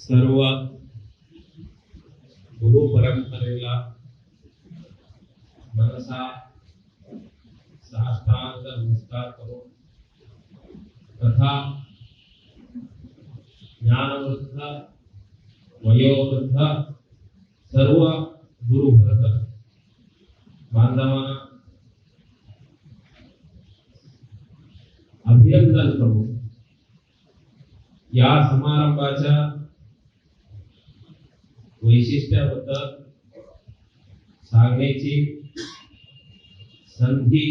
सर्व गुरु परंपरेला मनसा साष्टांग नमस्कार करून तथा ज्ञानवृद्ध वयोवृद्ध सर्व गुरुवर्ग बांधवांना अभिनंदन करून या समारंभाच्या वैशिष्ट्याबद्दल सांगण्याची संधी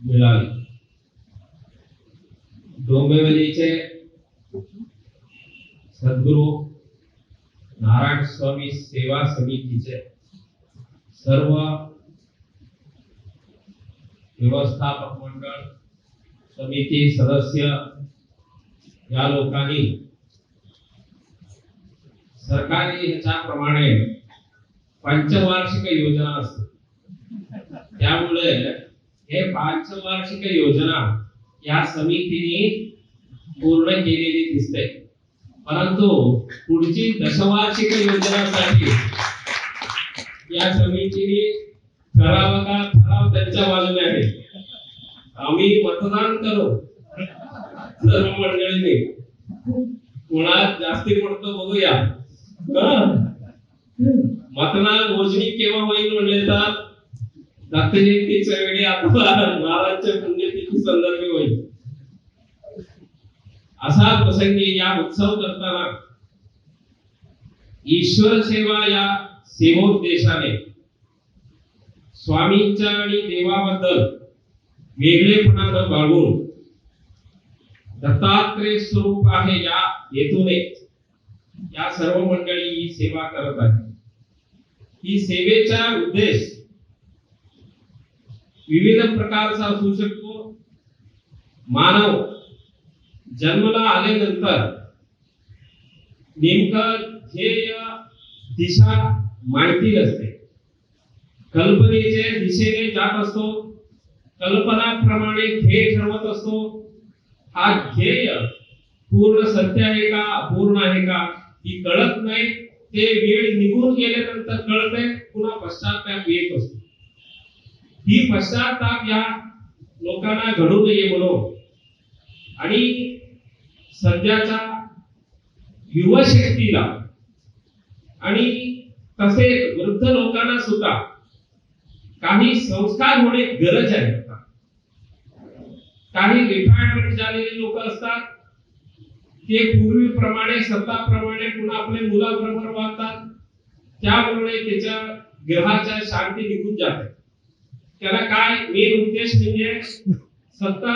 मिळाली. डोंबिवलीचे सद्गुरु नारायण स्वामी सेवा समितीचे सर्व व्यवस्थापक मंडळ समिती सदस्य या लोकांनी सरकारी ह्याच्याप्रमाणे पंचवार्षिक योजना असते, त्यामुळे हे पंचवार्षिक योजना या समितीने पूर्ण केलेली दिसते. परंतु पुढची दशवार्षिक योजनासाठी या समितीने करावा का ठराव त्यांच्या बाजूने आहे. आम्ही मतदान करू सर्व मंडळींनी, कोणात जास्ती पडतो बघूया. मतदान मोजणी केव्हा होईल म्हणले तर दत्त जयंतीच्या वेळी अथवा महाराजच्या पुण्यतिथी संदर्भी होईल. असा प्रसंगी या उत्सव करताना ईश्वर सेवा या सेवोद्देशाने स्वामींच्या आणि देवाबद्दल वेगळेपणा न बाळगून दत्तात्रेय स्वरूप आहे या हेतूने या सर्व मंडळी ही सेवा करत आहेत. ही सेवेचा उद्देश विविध प्रकारचा असू शकतो. मानव जन्माला आल्यानंतर नेमकं ध्येय दिशा माहिती असते, कल्पनेच्या दिशेने जात असतो, कल्पनाप्रमाणे ध्येय ठरवत असतो. हा ध्येय पूर्ण सत्य आहे का अपूर्ण आहे का ही कळत नाही. ते वेळ निघून गेल्यानंतर कळते, पुन्हा पश्चाताप येत असतो. ही पश्चाताप या लोकांना घडू नये म्हणून आणि सध्याच्या युवशक्तीला आणि तसेच वृद्ध लोकांना सुद्धा काही संस्कार होणे गरज आहे. काही रिटायरमेंट झालेले लोक असतात, ते पूर्वीप्रमाणे सत्ताप्रमाणे पुन्हा आपल्या मुलाबरोबर वागतात, त्यामुळे त्याच्या ग्रहाच्या शांती निघून जाते. त्याला काय मेन उद्देश म्हणजे सत्ता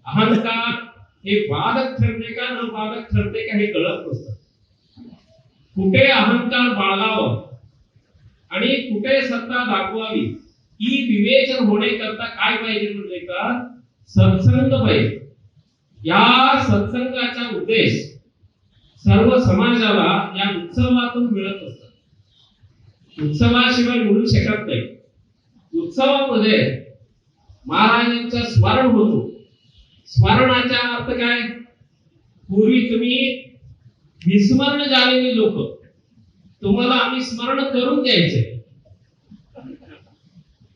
अहंकार हे बाधक ठरते का न बाधक ठरते का हे कळत नसतं. कुठे अहंकार बाळगावं आणि कुठे सत्ता दाखवावी ही विवेचन होणे करता काय पाहिजे म्हणजे का सत्संग पाहिजे. या सत्संगाचा उद्देश सर्व समाजाला या उत्सवातून मिळत असतो. उत्सवाशिवाय मिळू शकत नाही. उत्सवामध्ये महाराजांचं स्मरण होतो. स्मरणाचा अर्थ काय? पूर्वी तुम्ही विस्मरण झालेली लोक तुम्हाला आम्ही स्मरण करून द्यायचे,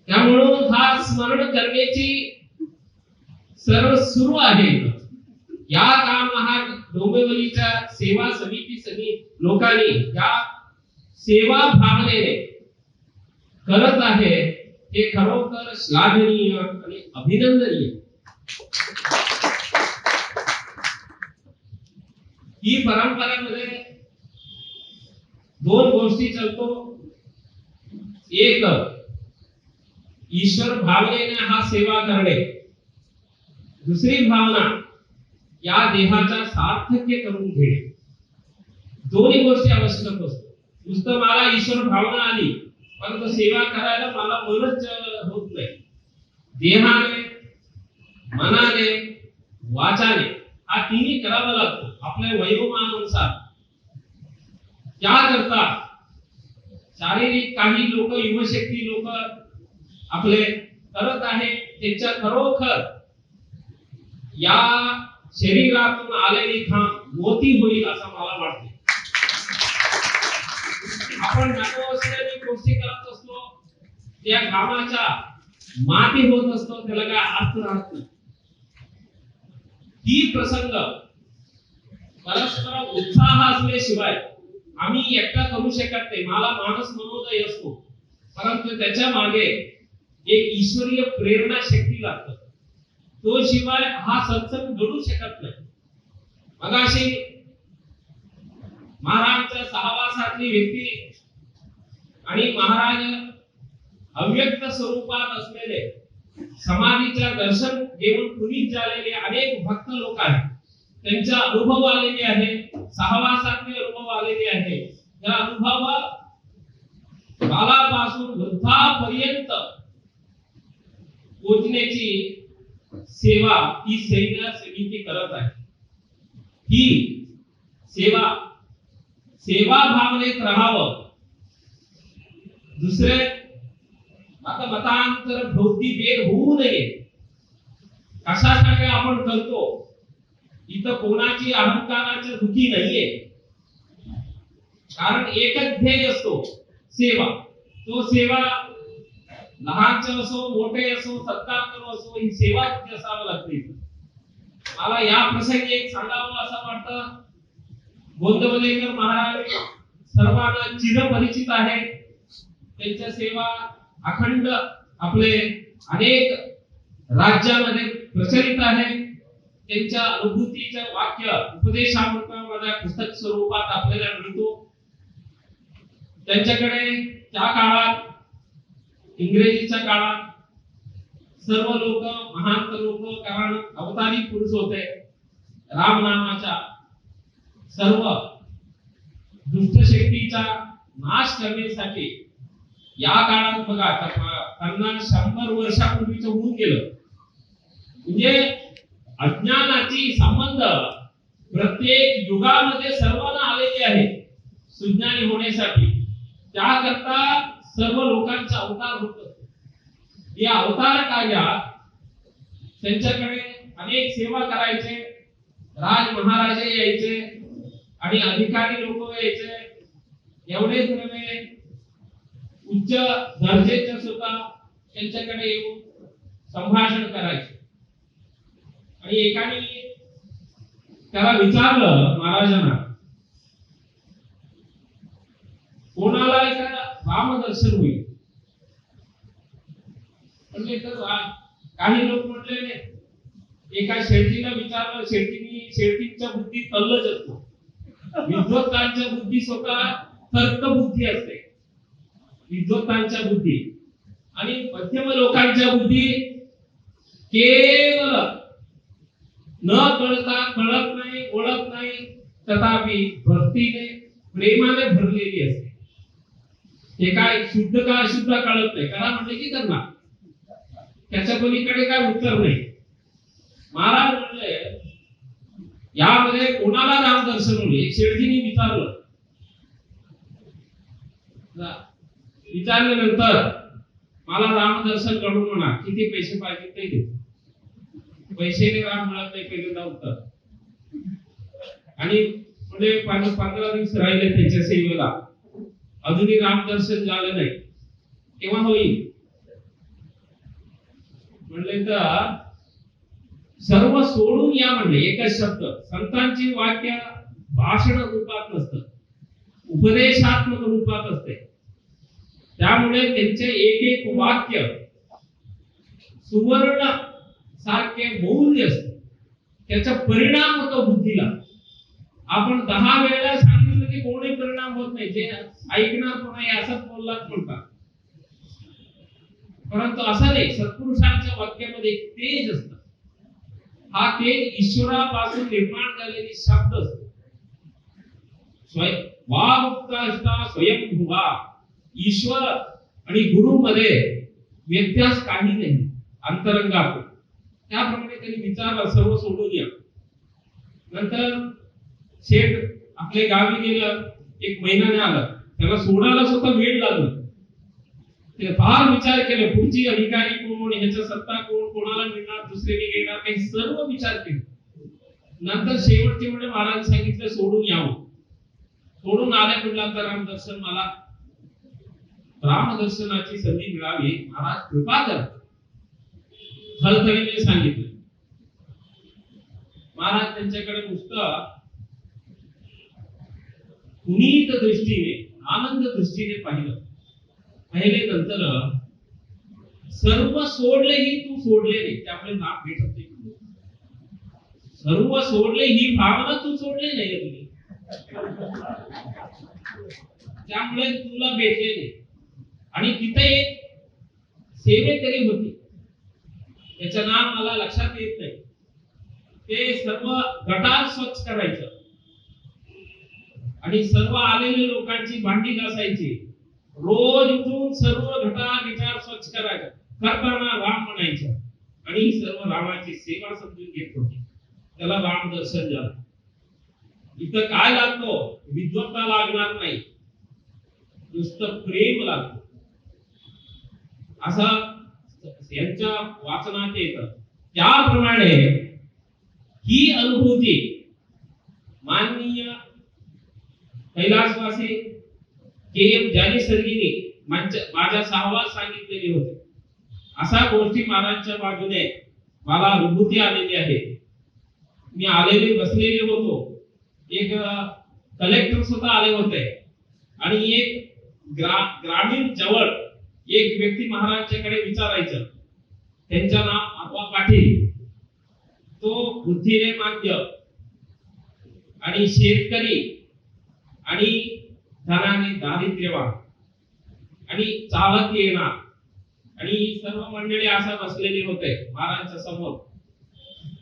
त्यामुळे हा स्मरण करण्याची सर्व सुरू आहे. या काम हा डोंबिवलीच्या सेवा समिती लोकांनी या सेवा भावनेने करत आहे. हे खरोखर श्लाघनीय आणि अभिनंदनीय. ही परंपरेमध्ये दोन गोष्टी चालतो. एक ईश्वर भावनेने हा सेवा करणे, दुसरी भावना या देहाचा सार्थक्य करून घेणे. दोन्ही गोष्टी आवश्यक असतात. नुसतं मला ईश्वर भावना आली परंतु सेवा करायला मला मनच होत नाही. देहाने मनाने वाचाने हा तिन्ही करावा लागतो आपल्या वयोमानानुसार. त्याकरता शारीरिक काही लोक युवशक्ती लोक आपले करत आहे, त्यांच्या खरोखर या शरीरातून आलेली घाम मोती होईल असं मला वाटते. आपण नकोसलेली गोष्टी करत असतो, त्या कामाच्या माती होत असतो, त्याला काय अर्थ राहत नाही. ही प्रसंग परस्पर उत्साह असल्याशिवाय आम्ही एकटा करू शकत नाही. मला मानस मनोदय असतो, परंतु त्याच्या मागे एक ईश्वरीय प्रेरणा शक्ती लागते. तो शिवाय हा सत्संग घडू शकत नाही. मगाशी महाराजच्या सहवासातली व्यक्ती आणि महाराज अव्यक्त स्वरूपात असलेले समाधीच्या दर्शन घेऊन पुनीत झालेले अनेक भक्त लोक आहेत. त्यांचा अनुभव आलेले आहे, सहवासातले अनुभव आलेले आहे. या अनुभव बालापासून वृद्धापर्यंत पोचण्याची सेवा ही सेवा समिती करत आहे. ही सेवा भावनेत राहावं. दुसरे मतांतर भौती भेद होऊ नये. कशासाठी आपण करतो? इथं कोणाची अहंकाराची दुखी नाहीये, कारण एकच ध्येय असतो, सेवा. तो सेवा लहानचे असो मोठे असो सत्कार करो असो, ही सेवा असावं लागते. मला या प्रसंगी एक सांगावं असं वाटतं. गोंदवलेकर महाराज सर्वांना चिरपरिचित आहे. त्यांच्या सेवा अखंड आपले अनेक राज्यामध्ये प्रचलित आहे. त्यांच्या अनुभूतीचं वाक्य उपदेशामृतामध्ये पुस्तक स्वरूपात आपल्याला मिळतो. त्यांच्याकडे त्या काळात इंग्रजीच्या काळात सर्व लोक महान लोक, कारण अवतारी पुरुष होते, राम नामाचा सर्व दुष्ट शक्तीचा नाश करण्यासाठी या काळात बघा त्यांना 100 वर्षापूर्वीच होऊन गेलं. म्हणजे अज्ञानाची संबंध प्रत्येक युगामध्ये सर्वांना आलेले आहे सुज्ञानी होण्यासाठी. त्याकरता सर्व लोकांचा अवतार होत असतो. या अवतार कार्यात त्यांच्याकडे अनेक सेवा करायचे, राज महाराजे यायचे आणि अधिकारी लोक यायचे. एवढेच नव्हे, उच्च दर्जाचे सुद्धा त्यांच्याकडे येऊन संभाषण करायचे. आणि एकाने त्याला विचारलं महाराजांना, कोणाला एका रामदर्शन होईल? म्हणजे काही लोक म्हटले, एका शेठीला विचारलं. शेठीच्या बुद्धी तल्लच असतो. विद्वत्तांच्या बुद्धी स्वतः तर्क बुद्धी असते, विद्वत्तांच्या बुद्धी. आणि मध्यम लोकांच्या बुद्धी केवळ न कळता, कळत नाही, ओळख नाही, तथापि भक्तीने प्रेमाने भरलेली असते. ते काय शुद्ध का अशुद्ध कळत नाही. करा म्हणजे की करणार, त्याच्या पलीकडे काय उत्तर नाही. महाराज म्हणले, यामध्ये कोणाला राम दर्शन होईल? शेठजींनी विचारल्यानंतर मला रामदर्शन घडून म्हणा, किती पैसे पाहिजे ते दे. पैसेने राम मिळत नाही, पहिल्यांदा उत्तर. आणि म्हणजे 15 दिवस राहिले त्यांच्या सेवेला, अजूनही रामदर्शन झालं नाही. केव्हा होईल? म्हणले तर सर्व सोडून या म्हणले. एकच शब्द. संतांची वाक्य भाषण रूपात नसतं, उपदेशात्मक रूपात असते. त्यामुळे त्यांचे एक एक वाक्य सुवर्ण सारखे मौल्य असते. त्याचा परिणाम होतो बुद्धीला. आपण 10 वेळा सांगितलं की कोणी परिणाम होत नाही. जे ऐकणार कोणी असंच बोललाच म्हणतात, परंतु असं नाही. सत्पुरुषांच्या वाक्यामध्ये एक तेज असतं. हा तेज ईश्वरापासून निर्माण झालेले शब्द असतो. स्वयंभुवा. ईश्वर आणि गुरु मध्ये व्यत्यास काही नाही, अंतरंगात. त्याप्रमाणे त्यांनी विचारलं, सर्व सोडून या. नंतर शेठ आपल्या गावी गेलं, 1 महिन्याने आलं. त्याला सोडायला सुद्धा वेळ लागला. ते फार विचार केले, पुढची अधिकारी कोण, ह्याचा सत्ता कोण, कोणाला मिळणार, दुसऱ्याने घेणार, काही सर्व विचार केले. नंतर शेवटचे म्हणजे महाराज सांगितलं सोडून यावं. सोडून आल्या म्हटलं तर रामदर्शन मला रामदर्शनाची संधी मिळावी, महाराज कृपा करा, थळथळीने सांगितलं. महाराज त्यांच्याकडे नुसतं पुनीत दृष्टीने, आनंद दृष्टीने पाहिलं. पहिले नंतर सर्व सोडलेही तू सोडले नाही, त्यामुळे लाभ भेटत नाही. सर्व सोडले ही भावना तू सोडले नाही तुम्ही, त्यामुळे तुला भेटले नाही. आणि तिथे एक सेवेकरी होती, त्याचं नाव मला लक्षात येत नाही. ते सर्व गटार स्वच्छ करायचं आणि सर्व आलेल्या लोकांची भांडी घासायची. रोज उठून सर्व गटार स्वच्छ करायचं, करताना राम म्हणायचं आणि सर्व रामाची सेवा समजून घेत होते. त्याला राम दर्शन झालं. इथं काय लागतो? विद्वत्ता लागणार नाही, नुसतं प्रेम लागतं. असं यांच्या वाचनात येतं. त्याप्रमाणे ही अनुभूती माननीय कैलासवासी के.एम. ज्ञानेश्वरींनी माझ्या सहवास सांगितलेली होती. अशा गोष्टी महाराजांच्या बाजूने मला अनुभूती आलेली आहे. मी आलेले बसलेले होतो. एक कलेक्टर सुद्धा आले होते आणि एक ग्रामीण जवळ एक व्यक्ती महाराजांच्याकडे विचारायचं. त्यांचं नाव आप्पा पाटील. तो बुद्धीने मान्य आणि शेतकरी आणि धनाने दारिद्र्यवान आणि चालत येणार आणि सर्व मंडळी असा बसलेली होते महाराजांच्या समोर.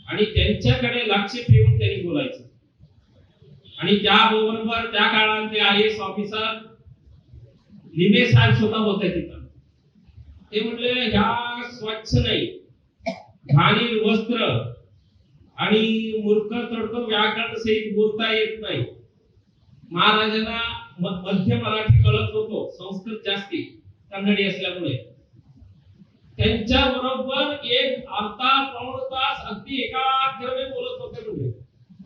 आणि त्यांच्याकडे लक्ष ठेवून त्यांनी बोलायचं. आणि त्याबरोबर त्या काळात ते IAS ऑफिसर लिमे साहेब सुद्धा होते तिथं. ते म्हणले ह्या स्वच्छ नाही, घाणील वस्त्र आणि मूर्ख तडक व्याकरण सहित बोलता येत नाही. महाराजांना मध्य मराठी कळत होतो, संस्कृत जास्ती कन्नडी असल्यामुळे. त्यांच्या बरोबर एक अर्धा पाऊण तास अगदी एकाग्रपणे बोलत होते. म्हणजे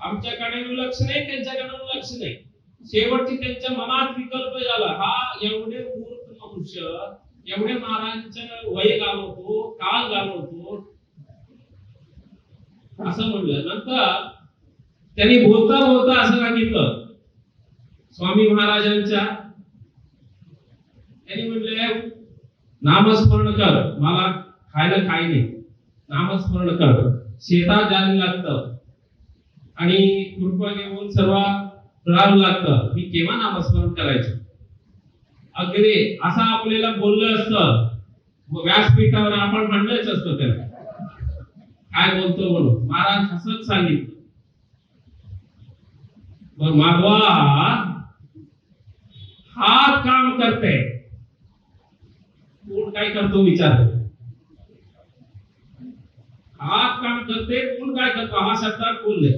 आमच्याकडे लक्ष नाही, त्यांच्याकडे लक्ष नाही. शेवटची त्यांच्या मनात विकल्प झाला, हा एवढे मूर्ख मनुष्य एवढे महाराजांचं वय घालवतो, काल घालवतो असं म्हणलं. नंतर त्यांनी बोलता बोलता असं सांगितलं स्वामी महाराजांच्या. त्यांनी म्हणले नामस्मरण कर, मला खायला काही नाही, नामस्मरण कर. शेतात जायला लागतं आणि कृपा घेऊन सर्व करावं लागतं. मी केव्हा नामस्मरण करायचं? अगदी असं आपल्याला बोललं असतं व्यासपीठावर, आपण म्हणलंच असतं त्याला काय बोलतो म्हणून. महाराज असंच सांगितलं. माधवा हात काम करते, कोण काय करतो विचार. हात काम करते, कोण काय करतो हा शब्दात बोलले.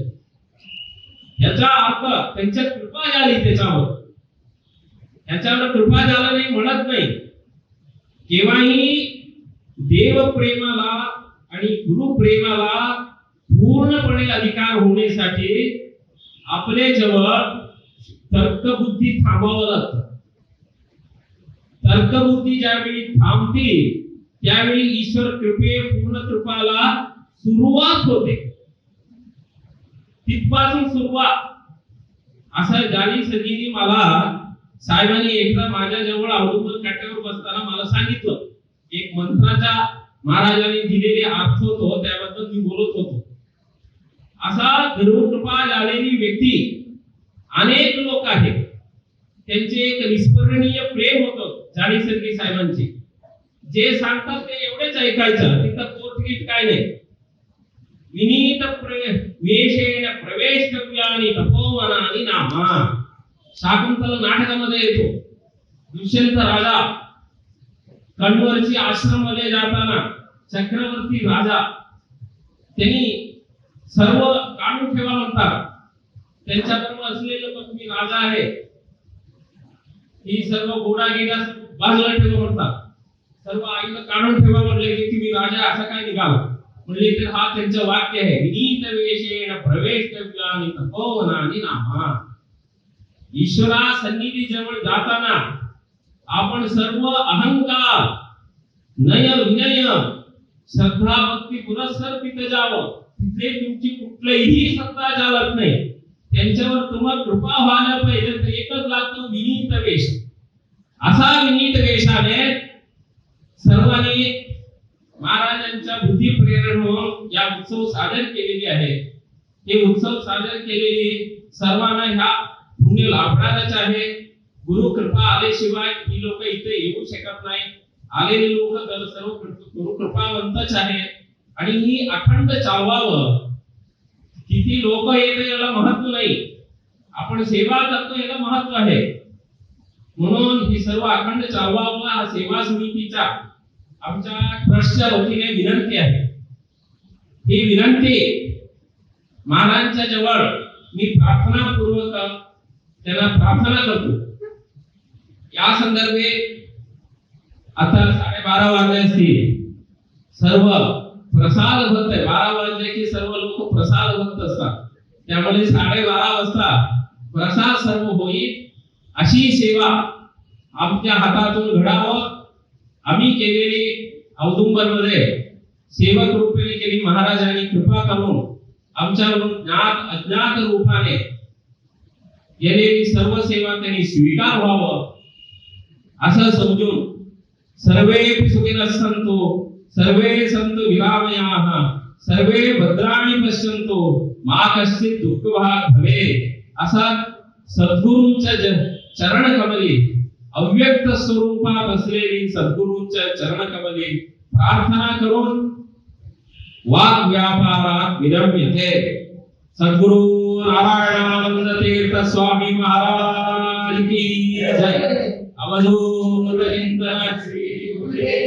याचा अर्थ त्यांच्या कृपा झाली त्याच्यावर. याच्यावर कृपा झाला नाही म्हणत नाही. केव्हाही देव प्रेमाला आणि गुरु प्रेमाला पूर्णपणे अधिकार होण्यासाठी आपले जवळ तर्कबुद्धी थांबावं लागतं. तर्कबुद्धी ज्यावेळी थांबते त्यावेळी ईश्वर कृपे पूर्ण कृपाला सुरुवात होते. तिथपासून सुरुवात. असं जानी सगळी मला साहेबांनी एकदा माझ्या जवळ औदुंबर काट्यावर बसताना मला सांगितलं. एक मंत्राचा महाराजांनी दिलेले अर्थ होतो, त्याबद्दल मी बोलत होतो. असा गुरुकृपा झालेली व्यक्ती अनेक लोक आहेत, त्यांचे एक विस्मरणीय प्रेम होतं जानी सरगी साहेबांचे. जे सांगतात ते एवढेच ऐकायचं, तिथं पोटगीट काय नाही. विनीत वेशेन प्रवेशव्यानी तपोवनानी नामा. शाकुंतल नाटकामध्ये येतो. दुष्यंत राजा कण्वरची आश्रम मध्ये जाताना चक्रवर्ती राजा त्यांनी सर्व काढून ठेवा म्हणतात. त्यांच्याबरोबर असलेलं पण मी राजा आहे, ही सर्व गोडा गेडा बाजूला ठेवा म्हणतात. सर्व आईला काढून ठेवा म्हणले की मी राजा असा काय निघाला म्हणले तर हा त्यांचं वाक्य आहे. विनीत वेशेन प्रवेशव्यानी तपोवनानी नामा. ईश्वरा सन्निधी जवळ जाताना आपण सर्व अहंकार नय विनय श्रद्धा भक्ती पुरस्कार तिथे जावं, तिथे तुमची कुठलीही सत्ता चालत नाही, त्यांच्यावर तुम्हाला कृपा व्हायला पाहिजे, तर एकच लागतं विनीत वेश. असा विनीत वेशाने सर्वांनी महाराजांच्या बुद्धी प्रेरणेवर या उत्सव सादर केलेली आहे. हे उत्सव सादर केलेली सर्वांना ह्या पुण्य लाभणारच आहे. गुरु कृपा आल्याशिवाय ही लोक इथे येऊ शकत नाही. आलेले लोक तर सर्व गुरु कृपावंतच आहे आणि ही अखंड चालवावं. किती लोक येते याला महत्व नाही, आपण सेवा करतो याला महत्व आहे. म्हणून ही सर्व अखंड चालवावं हा सेवा समितीचा आमच्या ट्रस्टच्या वतीने विनंती आहे. ही विनंती महाराजांच्या जवळ मी प्रार्थनापूर्वक त्यांना प्रार्थना करतो. या संदर्भे आता 12:30 वाजले असतील, सर्व प्रसाद भक्त 12 वाजले की सर्व लोक प्रसाद भक्त असतात, त्यामुळे 12:30 वाजता प्रसाद सर्व होईल अशी सेवा आमच्या हातातून घडावं. आम्ही केलेली औदुंबर मध्ये सेवक रूपाने केली, महाराजांनी कृपा करून आमच्यावरून ज्ञात अज्ञात रूपाने केलेली सर्व सेवा त्यांनी स्वीकार व्हावं असं समजून सर्वे सुखिनः सन्तु सर्वे सन्तु निरामयाः सर्वे भद्राणि पश्यन्तु मा कश्चित् दुःखभाग् भवेत् असा सद्गुरूंच्या चरण कमली अव्यक्त स्वरूपात असलेली सद्गुरूंच्या चरण कमली प्रार्थना करून वाग व्यापारात विरम्यते. सद्गुरु नारायणानंद तीर्थ स्वामी महाराज की जय. अवधूत चिंतन श्री गुरुदेव